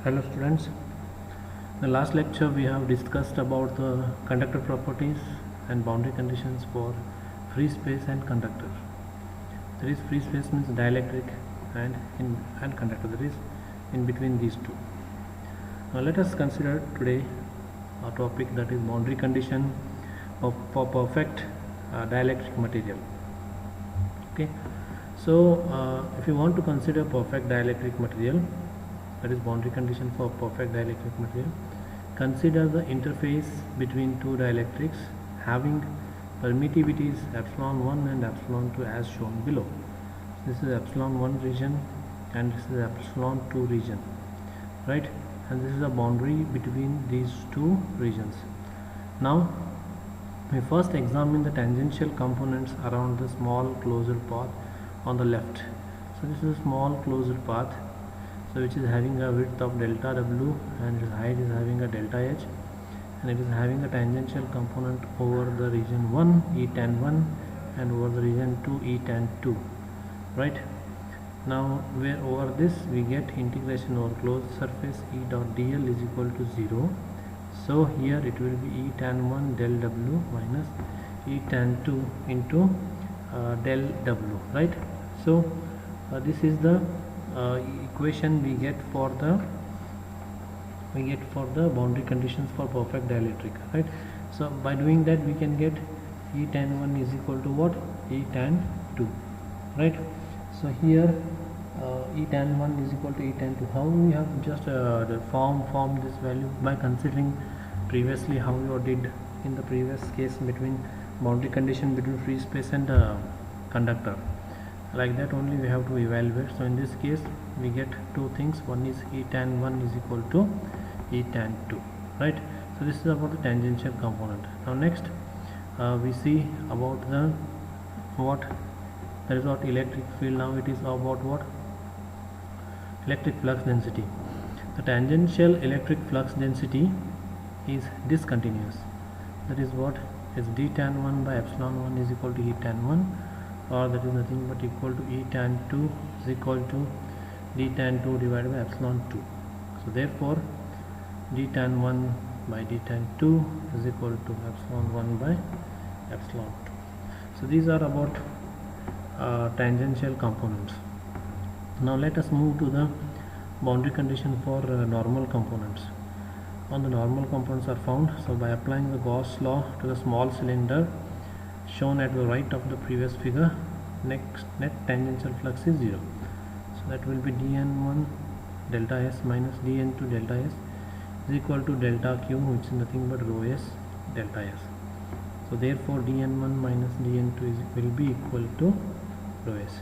Hello students. In the last lecture we have discussed about the conductor properties and boundary conditions for free space and conductor. There is free space means dielectric and conductor. There is in between these two. Now let us consider today a topic that is boundary condition for perfect dielectric material. Okay. So if you want to consider perfect dielectric material, that is boundary condition for perfect dielectric material, consider the interface between two dielectrics having permittivities epsilon 1 and epsilon 2 as shown below. This is epsilon 1 region and this is epsilon 2 region, right? And this is a boundary between these two regions. Now we first examine the tangential components around the small closed path on the left. So this is a small closed path, so which is having a width of delta w and its height is having a delta h, and it is having a tangential component over the region 1 E tan 1 and over the region 2 E tan 2, right? Now where over this we get integration over closed surface E dot dl is equal to 0. So here it will be E tan 1 del w minus E tan 2 into del w, right? So this is the equation we get for the boundary conditions for perfect dielectric, right? So by doing that we can get E tan 1 is equal to what? E tan 2, right? So here E tan 1 is equal to E tan 2. How we have just form this value? By considering previously how you did in the previous case between boundary condition between free space and conductor. Like that only we have to evaluate. So in this case we get two things. One is E tan 1 is equal to E tan 2, right? So this is about the tangential component. Now next we see about the what, that is what electric field. Now it is about what? Electric flux density. The tangential electric flux density is discontinuous. That is what is d tan 1 by epsilon 1 is equal to E tan 1, or that is nothing but equal to E tan 2 is equal to d tan 2 divided by epsilon 2. So therefore d tan 1 by d tan 2 is equal to epsilon 1 by epsilon 2. So these are about tangential components. Now let us move to the boundary condition for normal components. On the normal components are found. So by applying the Gauss law to the small cylinder shown at the right of the previous figure, next net tangential flux is 0. So that will be dn1 delta s minus dn2 delta s is equal to delta q, which is nothing but rho s delta s. So therefore dn1 minus dn2 will be equal to rho s.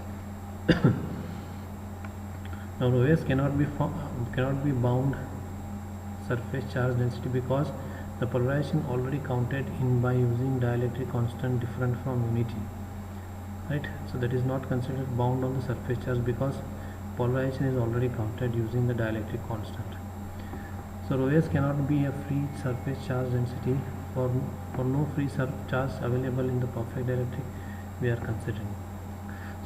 Now rho s cannot be bound surface charge density because the polarization already counted in by using dielectric constant different from unity, right? So that is not considered bound on the surface charge because polarization is already counted using the dielectric constant. So rho s cannot be a free surface charge density for no free charge available in the perfect dielectric we are considering.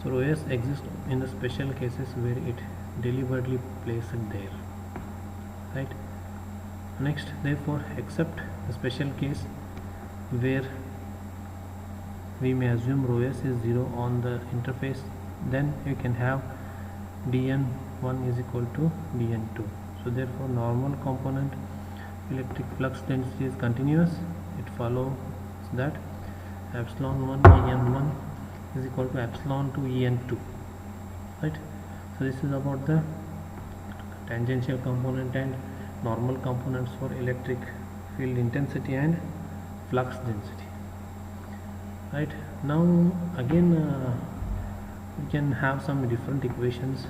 So rho s exists in the special cases where it deliberately placed there, right? Next, therefore, except the special case where we may assume rho s is 0 on the interface, then you can have dn1 is equal to dn2. So therefore normal component electric flux density is continuous. It follows that epsilon 1 en1 is equal to epsilon 2 en2, right? So this is about the tangential component and normal components for electric field intensity and flux density, right? Now again we can have some different equations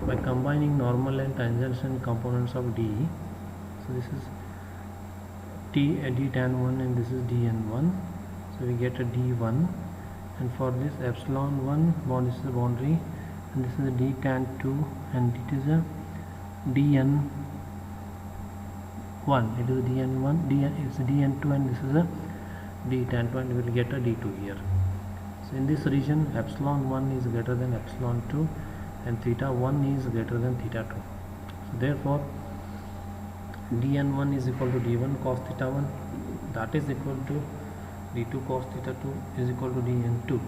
by combining normal and tangential components of d. So this is d tan 1 and this is dn1, so we get a d1, and for this epsilon 1 bond, this is the boundary, and this is a d tan 2 and it is a dn1, it is dn1, it's dn2 and this is a d tan 2, and we will get a d2 here. So in this region epsilon 1 is greater than epsilon 2 and theta 1 is greater than theta 2. So therefore dn1 is equal to d1 cos theta 1, that is equal to d2 cos theta 2 is equal to dn2.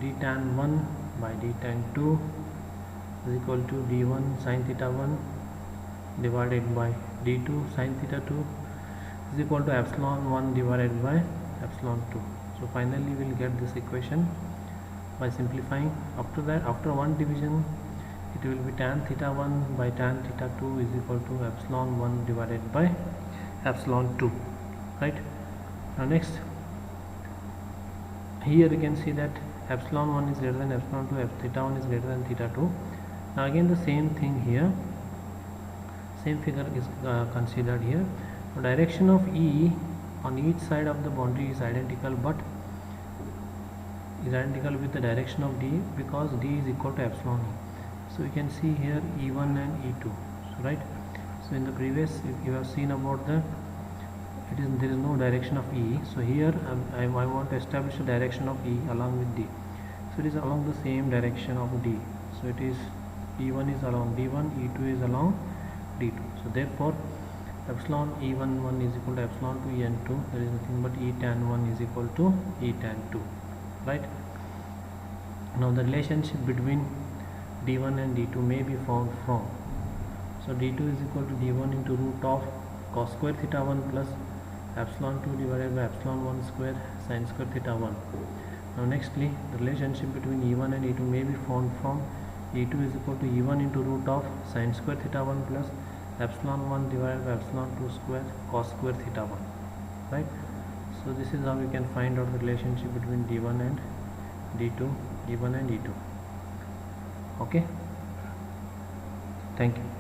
d tan 1 by d tan 2 is equal to d1 sin theta 1 divided by d2 sin theta 2 is equal to epsilon 1 divided by epsilon 2. So finally we will get this equation by simplifying. After that, after one division, it will be tan theta 1 by tan theta 2 is equal to epsilon 1 divided by epsilon 2, right? Now next, here you can see that epsilon 1 is greater than epsilon 2, theta 1 is greater than theta 2. Now again the same thing here, same figure is considered here. The direction of E on each side of the boundary is identical, but is identical with the direction of D, because D is equal to epsilon E. So you can see here E1 and E2, so, right? So in the previous, if you have seen about the, there is no direction of E. So here I want to establish a direction of E along with D. So it is along the same direction of D. So it is E1 is along D1, E2 is along D2. So therefore epsilon E11 is equal to epsilon 2 En2. There is nothing but E tan 1 is equal to E tan 2, right? Now the relationship between d1 and d2 may be found from, so d2 is equal to d1 into root of cos square theta 1 plus epsilon 2 divided by epsilon 1 square sin square theta 1. Now nextly, the relationship between e1 and e2 may be found from e2 is equal to e1 into root of sin square theta 1 plus epsilon 1 divided by epsilon 2 square cos square theta 1, right? So this is how we can find out the relationship between d1 and d2, d1 and d2. Okay, thank you.